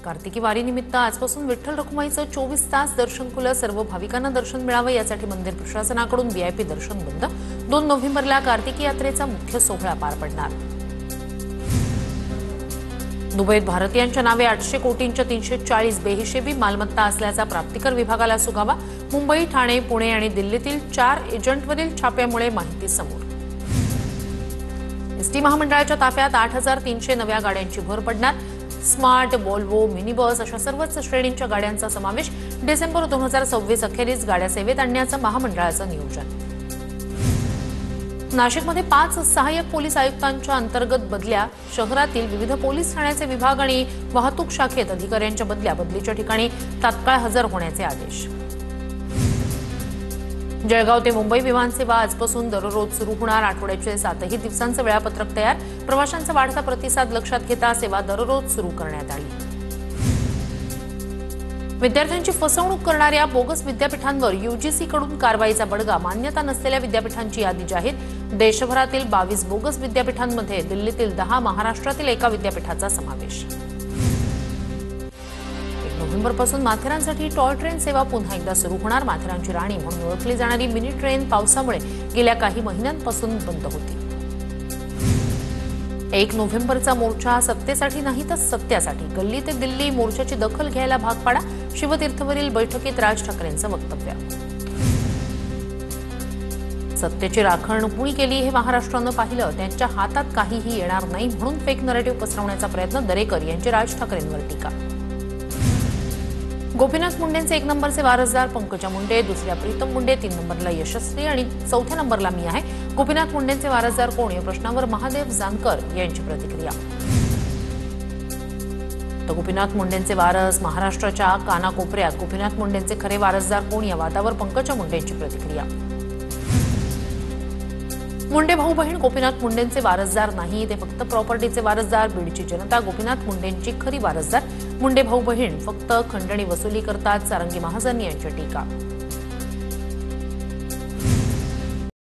कार्तिकी वारीनिमित्त आजपासून विठ्ठल रखुमाईचं 24 तास दर्शन खुलं. सर्व भाविकांना दर्शन मिळावं यासाठी मंदिर प्रशासनाकडून व्हीआयपी दर्शन बंद. 2 नोव्हेंबरला कार्तिकी यात्रेचा मुख्य सोहळा पार पडणार. दुबईत भारतीयांच्या नावे 800 कोटींच्या 340 बेहिशेबी मालमत्ता असल्याचा प्राप्तिकर विभागाला सुगावा. मुंबई, ठाणे, पुणे आणि दिल्लीतील 4 एजंटवरील छाप्यामुळे माहिती समोर. एसटी महामंडळाच्या ताफ्यात 8300 नव्या गाड्यांची भर पडणार. स्मार्ट, वॉल्वो, मिनी बस अशा सर्वच श्रेणींच्या गाड्यांचा समावेश. डिसेंबर 2026 अखेरीस गाड्या सेवेत आणण्याचं महामंडळाचं नियोजन. नाशिकमध्ये 5 सहाय्यक पोलीस आयुक्तांच्या अंतर्गत बदल्या. शहरातील विविध पोलीस ठाण्याचे विभाग आणि वाहतूक शाखेत अधिकाऱ्यांच्या बदलीच्या ठिकाणी तात्काळ हजर होण्याचे आदेश. जळगाव ते मुंबई विमानसेवा आजपासून दररोज सुरू होणार. आठवड्याचे 7ही दिवसांचं वेळापत्रक तयार. प्रवाशांचा वाढता प्रतिसाद लक्षात घेता सेवा दररोज सुरू करण्यात आली. विद्यार्थ्यांची फसवणूक करणाऱ्या बोगस विद्यापीठांवर यूजीसीकडून कारवाईचा बडगा. मान्यता नसलेल्या विद्यापीठांची यादी जाहीर. देशभरातील 22 बोगस विद्यापीठांमध्ये दिल्लीतील 10, महाराष्ट्रातील 1 विद्यापीठाचा समावेश. 1 नोव्हेंबरपासून माथेरानसाठी टॉय ट्रेन सेवा पुन्हा एकदा सुरू होणार. माथेरानची राणी म्हणून ओळखली जाणारी मिनी ट्रेन पावसामुळे गेल्या काही महिन्यांपासून बंद होती. 1 नोव्हेंबरचा मोर्चा सत्तेसाठी नाही तर सत्यासाठी. गल्ली ते दिल्ली मोर्चाची दखल घ्यायला भाग पाडा. शिवतीर्थवरील बैठकीत राज ठाकरेंचं वक्तव्य. सत्तेची राखण कुणी केली हे महाराष्ट्रानं पाहिलं. त्यांच्या हातात काहीही येणार नाही म्हणून फेक नरेटिव्ह पसरवण्याचा प्रयत्न. दरेकर यांची राज ठाकरेंवर टीका. गोपीनाथ मुंडेंचे 1 नंबरचे वारसदार पंकजा मुंडे, दुसऱ्या प्रीतम मुंडे, 3 नंबरला यशस्वी आणि 4थ्या नंबरला मी आहे. गोपीनाथ मुंडेंचे वारसदार कोण या प्रश्नावर महादेव जानकर यांची प्रतिक्रिया. तर गोपीनाथ मुंडेंचे वारस महाराष्ट्राच्या कानाकोपऱ्यात. गोपीनाथ मुंडेंचे खरे वारसदार कोण या वादावर पंकजा मुंडेंची प्रतिक्रिया. मुंडे भाऊ बहीण गोपीनाथ मुंडेंचे वारसदार नाही, ते फक्त प्रॉपर्टीचे वारसदार. बीडची जनता गोपीनाथ मुंडेंची खरी वारसदार. मुंडे भाऊ बहीण फक्त खंडणी वसुली करतात. सारंगी महाजन यांची टीका.